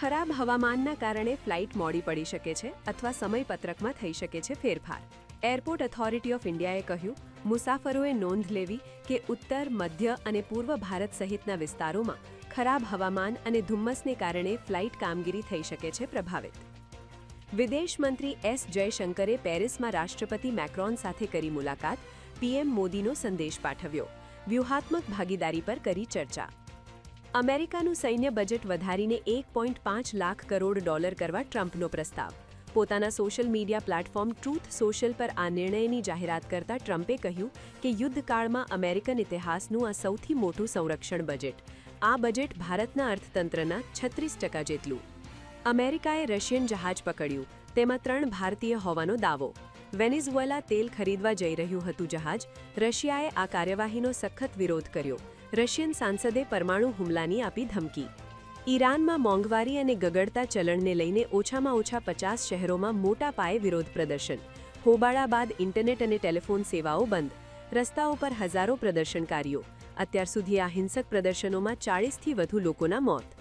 ખરાબ હવામાનના કારણે ફ્લાઇટ મોડી પડી શકે છે અથવા સમયપત્રકમાં થઈ શકે છે ફેરફાર. એરપોર્ટ ઓથોરિટી ઓફ ઇન્ડિયાએ કહ્યું, મુસાફરોએ નોંધ લેવી કે ઉત્તર, મધ્ય અને પૂર્વ ભારત સહિતના વિસ્તારોમાં ખરાબ હવામાન અને ધુમ્મસને કારણે ફ્લાઇટ કામગીરી થઈ શકે છે પ્રભાવિત. વિદેશ મંત્રી એસ જયશંકરે પેરિસમાં રાષ્ટ્રપતિ મેક્રોન સાથે કરી મુલાકાત, પીએમ મોદીનો સંદેશ પાઠવ્યો, વ્યૂહાત્મક ભાગીદારી પર કરી ચર્ચા. અમેરિકાનું સૈન્ય બજેટ વધારીને $1.5 લાખ કરોડ કરવા ટ્રમ્પનો પ્રસ્તાવ. પોતાના social media platform truth social પર આ નિર્ણયની જાહેરાત કરતા ટ્રમ્પે કહ્યું કે યુદ્ધકાળમાં અમેરિકન ઇતિહાસનું આ સૌથી મોટું સંરક્ષણ બજેટ. આ બજેટ ભારતના અર્થતંત્રના 36% જેટલું. અમેરિકાએ રશિયન જહાજ પકડ્યું, તેમાં 3 ભારતીય હોવાનો દાવો. વેનેઝુએલા તેલ ખરીદવા જઈ રહ્યું હતું જહાજ. રશિયાએ આ કાર્યવાહીનો સખત વિરોધ કર્યો. રશિયન સાંસદે પરમાણુ હુમલાની આપી ધમકી. ઈરાનમાં મોંઘવારી અને ગગડતા ચલણને લઈને ઓછામાં ઓછા 50 શહેરોમાં મોટા પાયે વિરોધ પ્રદર્શન. હોબાળા બાદ ઇન્ટરનેટ અને ટેલિફોન સેવાઓ બંધ. રસ્તાઓ પર હજારો પ્રદર્શનકારીઓ. અત્યાર સુધી આ હિંસક પ્રદર્શનોમાં 40થી વધુ લોકોના મોત.